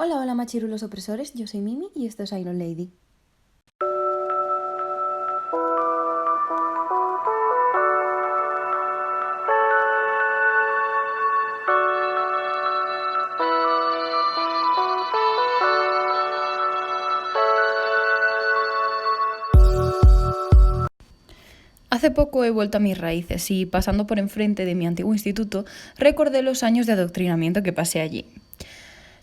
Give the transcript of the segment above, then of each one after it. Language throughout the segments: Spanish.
Hola, hola machirulos opresores, yo soy Mimi y esto es Iron Lady. Hace poco he vuelto a mis raíces y, pasando por enfrente de mi antiguo instituto, recordé los años de adoctrinamiento que pasé allí.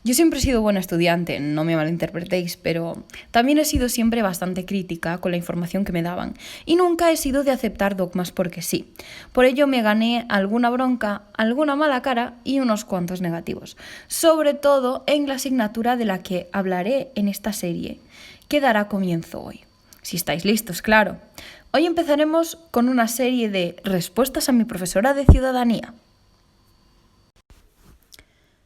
Yo siempre he sido buena estudiante, no me malinterpretéis, pero también he sido siempre bastante crítica con la información que me daban y nunca he sido de aceptar dogmas porque sí. Por ello me gané alguna bronca, alguna mala cara y unos cuantos negativos, sobre todo en la asignatura de la que hablaré en esta serie, que dará comienzo hoy. Si estáis listos, claro. Hoy empezaremos con una serie de respuestas a mi profesora de ciudadanía.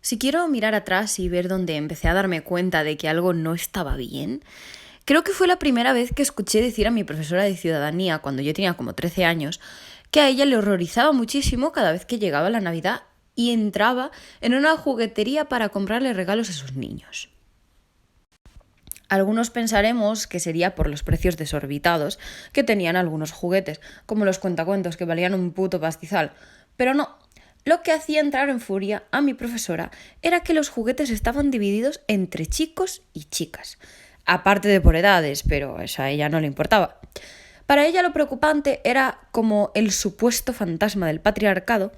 Si quiero mirar atrás y ver dónde empecé a darme cuenta de que algo no estaba bien, creo que fue la primera vez que escuché decir a mi profesora de ciudadanía, cuando yo tenía como 13 años, que a ella le horrorizaba muchísimo cada vez que llegaba la Navidad y entraba en una juguetería para comprarle regalos a sus niños. Algunos pensaremos que sería por los precios desorbitados que tenían algunos juguetes, como los cuentacuentos que valían un puto pastizal, pero no. Lo que hacía entrar en furia a mi profesora era que los juguetes estaban divididos entre chicos y chicas, aparte de por edades, pero eso a ella no le importaba. Para ella lo preocupante era como el supuesto fantasma del patriarcado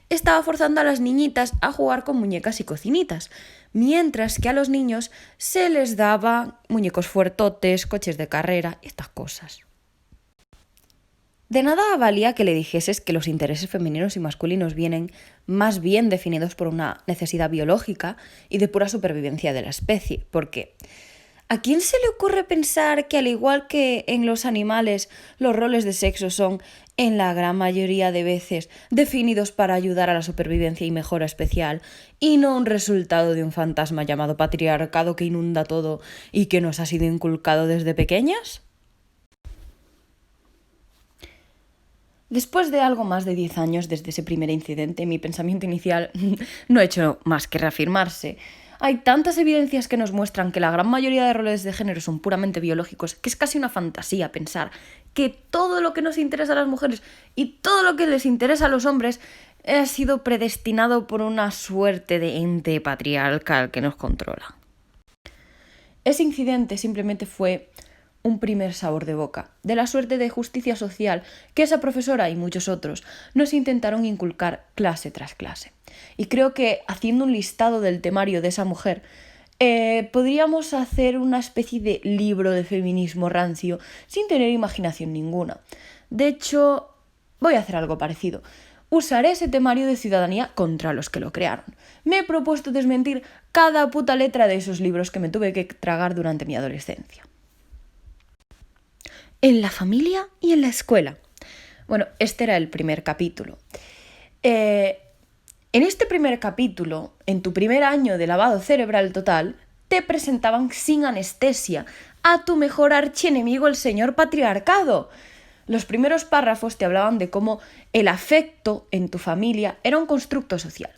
estaba forzando a las niñitas a jugar con muñecas y cocinitas, mientras que a los niños se les daba muñecos fuertotes, coches de carrera y estas cosas. De nada valía que le dijeses que los intereses femeninos y masculinos vienen más bien definidos por una necesidad biológica y de pura supervivencia de la especie, porque ¿a quién se le ocurre pensar que, al igual que en los animales, los roles de sexo son, en la gran mayoría de veces, definidos para ayudar a la supervivencia y mejora especial, y no un resultado de un fantasma llamado patriarcado que inunda todo y que nos ha sido inculcado desde pequeñas? Después de algo más de 10 años desde ese primer incidente, mi pensamiento inicial no ha hecho más que reafirmarse. Hay tantas evidencias que nos muestran que la gran mayoría de roles de género son puramente biológicos, que es casi una fantasía pensar que todo lo que nos interesa a las mujeres y todo lo que les interesa a los hombres ha sido predestinado por una suerte de ente patriarcal que nos controla. Ese incidente simplemente fue un primer sabor de boca de la suerte de justicia social que esa profesora y muchos otros nos intentaron inculcar clase tras clase. Y creo que, haciendo un listado del temario de esa mujer, podríamos hacer una especie de libro de feminismo rancio sin tener imaginación ninguna. De hecho, voy a hacer algo parecido. Usaré ese temario de ciudadanía contra los que lo crearon. Me he propuesto desmentir cada puta letra de esos libros que me tuve que tragar durante mi adolescencia. En la familia y en la escuela. Bueno, este era el primer capítulo. En este primer capítulo, en tu primer año de lavado cerebral total, te presentaban sin anestesia a tu mejor archienemigo, el señor patriarcado. Los primeros párrafos te hablaban de cómo el afecto en tu familia era un constructo social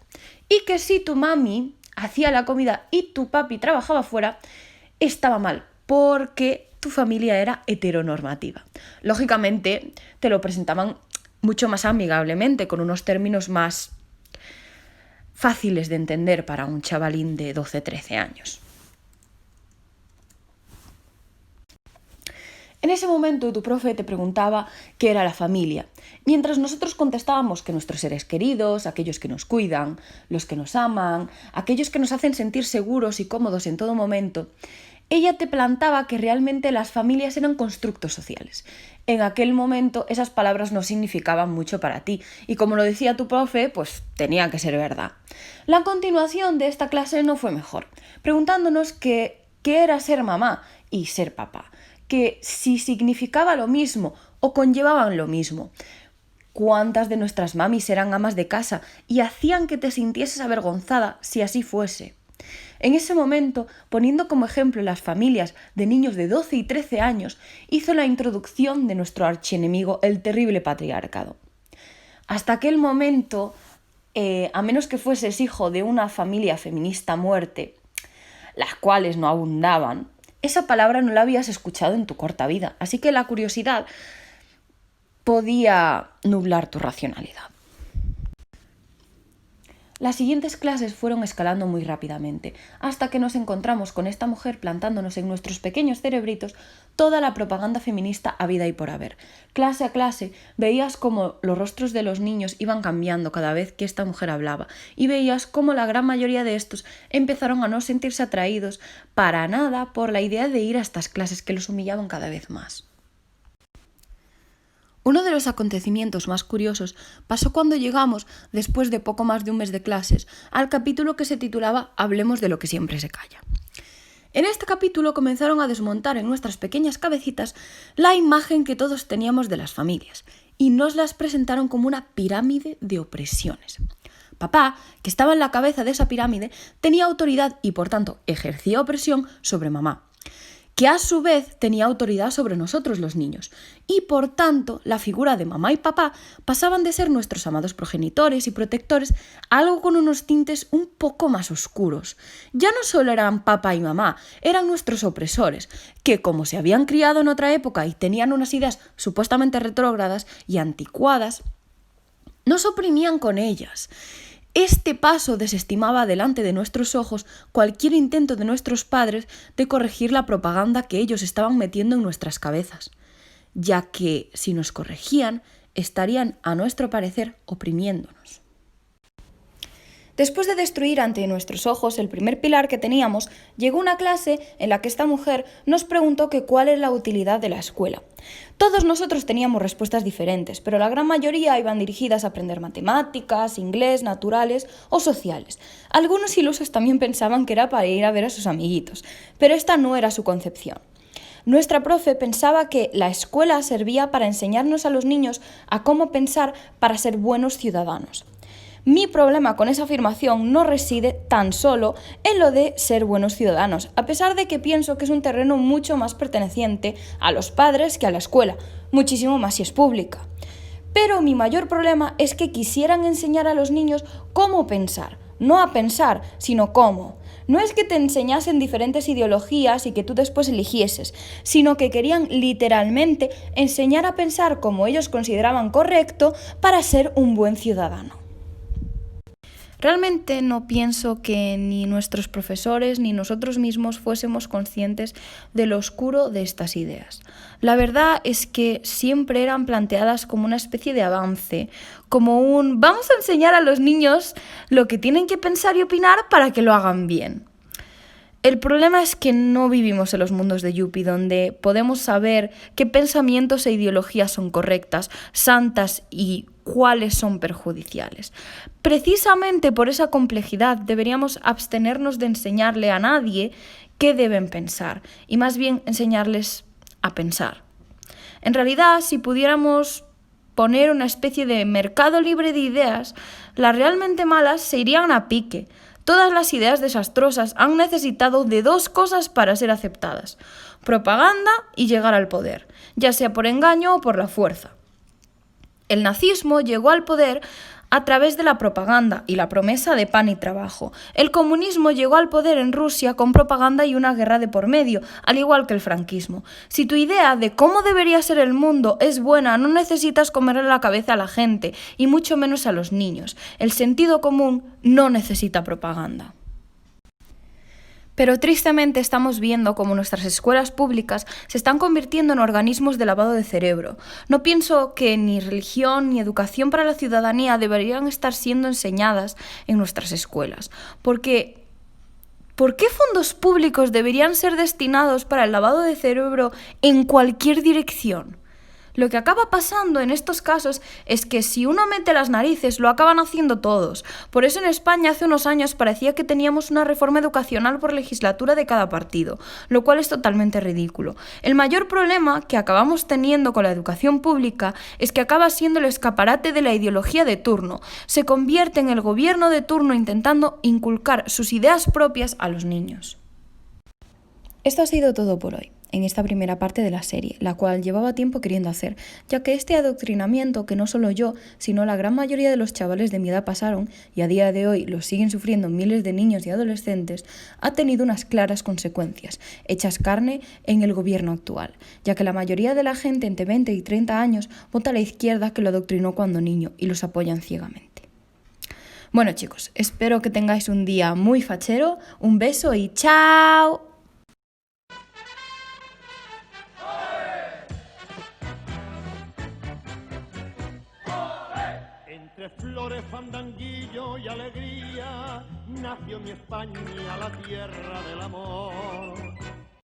y que si tu mami hacía la comida y tu papi trabajaba fuera, estaba mal, porque tu familia era heteronormativa. Lógicamente, te lo presentaban mucho más amigablemente, con unos términos más fáciles de entender para un chavalín de 12-13 años. En ese momento tu profe te preguntaba qué era la familia, mientras nosotros contestábamos que nuestros seres queridos, aquellos que nos cuidan, los que nos aman, aquellos que nos hacen sentir seguros y cómodos en todo momento, ella te plantaba que realmente las familias eran constructos sociales. En aquel momento esas palabras no significaban mucho para ti y, como lo decía tu profe, pues tenía que ser verdad. La continuación de esta clase no fue mejor, preguntándonos qué era ser mamá y ser papá, que si significaba lo mismo o conllevaban lo mismo. ¿Cuántas de nuestras mamis eran amas de casa y hacían que te sintieses avergonzada si así fuese? En ese momento, poniendo como ejemplo las familias de niños de 12 y 13 años, hizo la introducción de nuestro archienemigo, el terrible patriarcado. Hasta aquel momento, a menos que fueses hijo de una familia feminista a muerte, las cuales no abundaban, esa palabra no la habías escuchado en tu corta vida, así que la curiosidad podía nublar tu racionalidad. Las siguientes clases fueron escalando muy rápidamente, hasta que nos encontramos con esta mujer plantándonos en nuestros pequeños cerebritos toda la propaganda feminista habida y por haber. Clase a clase veías cómo los rostros de los niños iban cambiando cada vez que esta mujer hablaba, y veías cómo la gran mayoría de estos empezaron a no sentirse atraídos para nada por la idea de ir a estas clases que los humillaban cada vez más. Uno de los acontecimientos más curiosos pasó cuando llegamos, después de poco más de un mes de clases, al capítulo que se titulaba Hablemos de lo que siempre se calla. En este capítulo comenzaron a desmontar en nuestras pequeñas cabecitas la imagen que todos teníamos de las familias y nos las presentaron como una pirámide de opresiones. Papá, que estaba en la cabeza de esa pirámide, tenía autoridad y por tanto ejercía opresión sobre mamá, que a su vez tenía autoridad sobre nosotros los niños, y por tanto la figura de mamá y papá pasaban de ser nuestros amados progenitores y protectores a algo con unos tintes un poco más oscuros. Ya no solo eran papá y mamá, eran nuestros opresores, que como se habían criado en otra época y tenían unas ideas supuestamente retrógradas y anticuadas, nos oprimían con ellas. Este paso desestimaba delante de nuestros ojos cualquier intento de nuestros padres de corregir la propaganda que ellos estaban metiendo en nuestras cabezas, ya que si nos corregían, estarían, a nuestro parecer, oprimiéndonos. Después de destruir ante nuestros ojos el primer pilar que teníamos, llegó una clase en la que esta mujer nos preguntó que cuál es la utilidad de la escuela. Todos nosotros teníamos respuestas diferentes, pero la gran mayoría iban dirigidas a aprender matemáticas, inglés, naturales o sociales. Algunos ilusos también pensaban que era para ir a ver a sus amiguitos, pero esta no era su concepción. Nuestra profe pensaba que la escuela servía para enseñarnos a los niños a cómo pensar para ser buenos ciudadanos. Mi problema con esa afirmación no reside tan solo en lo de ser buenos ciudadanos, a pesar de que pienso que es un terreno mucho más perteneciente a los padres que a la escuela, muchísimo más si es pública. Pero mi mayor problema es que quisieran enseñar a los niños cómo pensar, no a pensar, sino cómo. No es que te enseñasen diferentes ideologías y que tú después eligieses, sino que querían literalmente enseñar a pensar como ellos consideraban correcto para ser un buen ciudadano. Realmente no pienso que ni nuestros profesores ni nosotros mismos fuésemos conscientes de lo oscuro de estas ideas. La verdad es que siempre eran planteadas como una especie de avance, como un vamos a enseñar a los niños lo que tienen que pensar y opinar para que lo hagan bien. El problema es que no vivimos en los mundos de Yuppie, donde podemos saber qué pensamientos e ideologías son correctas, santas y cuáles son perjudiciales. Precisamente por esa complejidad deberíamos abstenernos de enseñarle a nadie qué deben pensar y más bien enseñarles a pensar. En realidad, si pudiéramos poner una especie de mercado libre de ideas, las realmente malas se irían a pique. Todas las ideas desastrosas han necesitado de dos cosas para ser aceptadas: propaganda y llegar al poder, ya sea por engaño o por la fuerza. El nazismo llegó al poder a través de la propaganda y la promesa de pan y trabajo. El comunismo llegó al poder en Rusia con propaganda y una guerra de por medio, al igual que el franquismo. Si tu idea de cómo debería ser el mundo es buena, no necesitas comerle la cabeza a la gente, y mucho menos a los niños. El sentido común no necesita propaganda. Pero tristemente estamos viendo cómo nuestras escuelas públicas se están convirtiendo en organismos de lavado de cerebro. No pienso que ni religión ni educación para la ciudadanía deberían estar siendo enseñadas en nuestras escuelas. Porque ¿por qué fondos públicos deberían ser destinados para el lavado de cerebro en cualquier dirección? Lo que acaba pasando en estos casos es que si uno mete las narices, lo acaban haciendo todos. Por eso en España hace unos años parecía que teníamos una reforma educacional por legislatura de cada partido, lo cual es totalmente ridículo. El mayor problema que acabamos teniendo con la educación pública es que acaba siendo el escaparate de la ideología de turno. Se convierte en el gobierno de turno intentando inculcar sus ideas propias a los niños. Esto ha sido todo por hoy. en esta primera parte de la serie, la cual llevaba tiempo queriendo hacer, ya que este adoctrinamiento que no solo yo, sino la gran mayoría de los chavales de mi edad pasaron, y a día de hoy lo siguen sufriendo miles de niños y adolescentes, ha tenido unas claras consecuencias, hechas carne en el gobierno actual, ya que la mayoría de la gente entre 20 y 30 años vota a la izquierda que lo adoctrinó cuando niño y los apoyan ciegamente. Bueno chicos, espero que tengáis un día muy fachero, un beso y ¡chao! Entre flores, fandanguillo y alegría, nació mi España, la tierra del amor.